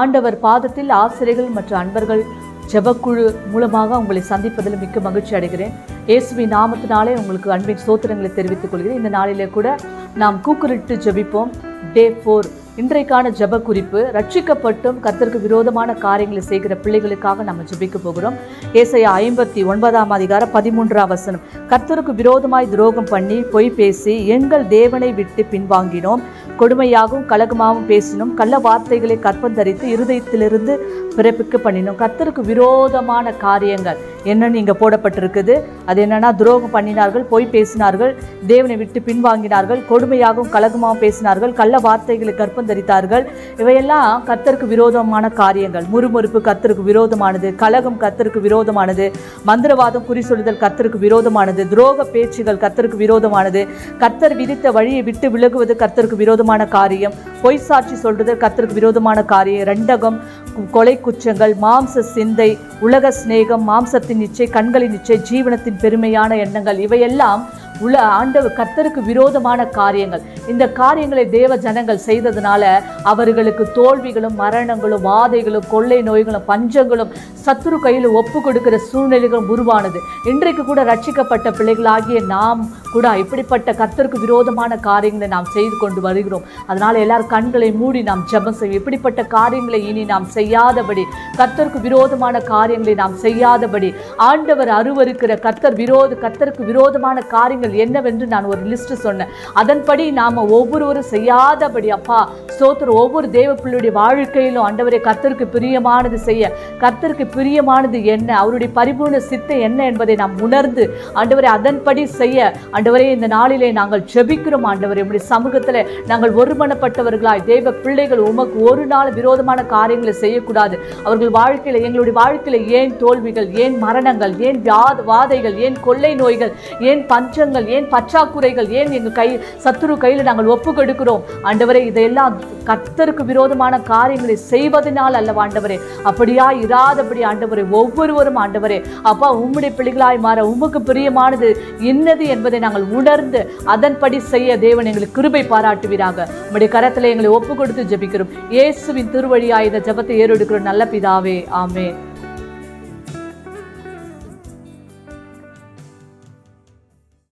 ஆண்டவர் பாதத்தில் ஆசிரியர்கள் மற்றும் அன்பர்கள் ஜெபக்குழு மூலமாக உங்களை சந்திப்பதில் மிக்க மகிழ்ச்சி அடைகிறேன். இயேசுவின் நாமத்தினாலே உங்களுக்கு அன்பின் ஸ்தோத்திரங்களை தெரிவித்துக் கொள்கிறேன். இந்த நாளிலே கூட நாம் கூக்குரலிட்டு ஜெபிப்போம். டே 4 இன்றைக்கான ஜெப குறிப்பு, ரட்சிக்கப்பட்டும் கர்த்தருக்கு விரோதமான காரியங்களை செய்கிற பிள்ளைகளுக்காக நம்ம ஜெபிக்க போகிறோம். ஏசாயா 59:13 கர்த்தருக்கு விரோதமாய் துரோகம் பண்ணி பொய் பேசி எங்கள் தேவனை விட்டு பின்வாங்கினோம், கொடுமையாகவும் கலகமாகவும் பேசினோம், கள்ள வார்த்தைகளை கற்பந்தரித்து இருதயத்திலிருந்து பிறப்பிக்க பண்ணினோம். கர்த்தருக்கு விரோதமான காரியங்கள் என்னன்னு இங்கே போடப்பட்டிருக்குது. அது என்னன்னா, துரோகம் பண்ணினார்கள், பொய் பேசினார்கள், தேவனை விட்டு பின்வாங்கினார்கள், கொடுமையாகவும் கலகமாகவும் பேசினார்கள், கள்ள வார்த்தைகளை கற்பந்தரித்தார்கள். இவையெல்லாம் கர்த்தருக்கு விரோதமான காரியங்கள். முறுமுறுப்பு கர்த்தருக்கு விரோதமானது, கலகம் கர்த்தருக்கு விரோதமானது, மந்திரவாதம் குறி சொல்லுதல் கர்த்தருக்கு விரோதமானது, துரோக பேச்சுகள் கர்த்தருக்கு விரோதமானது, கர்த்தர் விதித்த வழியை விட்டு விலகுவது கர்த்தருக்கு விரோதமான காரியம், பொய் சாட்சி சொல்றது கர்த்தருக்கு விரோதமான காரியம், ரெண்டகம், கொலை குற்றங்கள், மாம்ச சிந்தை, உலக சிநேகம், மாம்சத்தின் இச்சை, கண்களின் இச்சை, ஜீவனத்தின் பெருமையான எண்ணங்கள், இவையெல்லாம் ஆண்டவர் கர்த்தருக்கு விரோதமான காரியங்கள். இந்த காரியங்களை தேவ ஜனங்கள் செய்ததுனால அவர்களுக்கு தோல்விகளும் மரணங்களும் வாதைகளும் கொள்ளை நோய்களும் பஞ்சங்களும் சத்துரு கையில் ஒப்பு கொடுக்கிற சூழ்நிலைகளும் உருவானது. இன்றைக்கு கூட ரட்சிக்கப்பட்ட பிள்ளைகளாகிய நாம் கூட இப்படிப்பட்ட கர்த்தருக்கு விரோதமான காரியங்களை நாம் செய்து கொண்டு வருகிறோம். அதனால எல்லாரும் கண்களை மூடி நாம் ஜெபம் செய்வோம். இப்படிப்பட்ட காரியங்களை இனி நாம் செய்யாதபடி, கர்த்தருக்கு விரோதமான காரியங்களை நாம் செய்யாதபடி, ஆண்டவர் அருவருக்கிற கர்த்தருக்கு விரோதமான காரியங்கள் என்னவென்று நான் ஒரு லிஸ்ட் சொன்னேன். அதன்படி நாம ஒவ்வொருவரும் செய்யாதபடி அப்பா ஸ்தோத்திரம். ஒவ்வொரு தேவ பிள்ளையுடைய வாழ்க்கையிலும் ஆண்டவரே கர்த்தருக்கு பிரியமானது செய்ய, கர்த்தருக்கு பிரியமானது என்ன, அவருடைய பரிபூர்ண சித்தம் என்ன என்பதை நாம் உணர்ந்து ஆண்டவரே அதன்படி செய்ய ஆண்டவரே இந்த நாளிலே நாங்கள் ஜெபிக்கிறோம். ஆண்டவரே உம்முடைய சமூகத்தில் நாங்கள் ஒருமனப்பட்டவர்களாய் தேவ பிள்ளைகள் உமக்கு ஒரு நாள் விரோதமான காரியங்களை செய்யக்கூடாது. அவர்கள் வாழ்க்கையில், எங்களுடைய வாழ்க்கையில் ஏன் தோல்விகள், ஏன் மரணங்கள், ஏன் வாதைகள், ஏன் கொள்ளை நோய்கள், ஏன் பஞ்சங்கள், ஏன் பற்றாக்குறைகள், ஏன் எங்கள் சத்துரு கையில் நாங்கள் ஒப்பு கொடுக்கிறோம். ஆண்டவரே இதையெல்லாம் கர்த்தருக்கு விரோதமான காரியங்களை செய்வதனால் அல்லவா ஆண்டவரே. அப்படியா இராதபடி ஆண்டவரே ஒவ்வொருவரும் ஆண்டவரே அப்பா உம்முடைய பிள்ளைகளாய் மாற உமக்கு பிரியமானது என்னது என்பதை நாங்கள் உணர்ந்து அதன்படி செய்ய தேவன் எங்களுக்கு கிருபை பாராட்டுவீராக. உம்முடைய கரத்தில் எங்களை ஒப்பு கொடுத்து ஜெபிக்கிறோம். இயேசுவின் திருவழியாய் இந்த ஜெபத்தை ஏறெடுக்கிறோம் நல்ல பிதாவே, ஆமென்.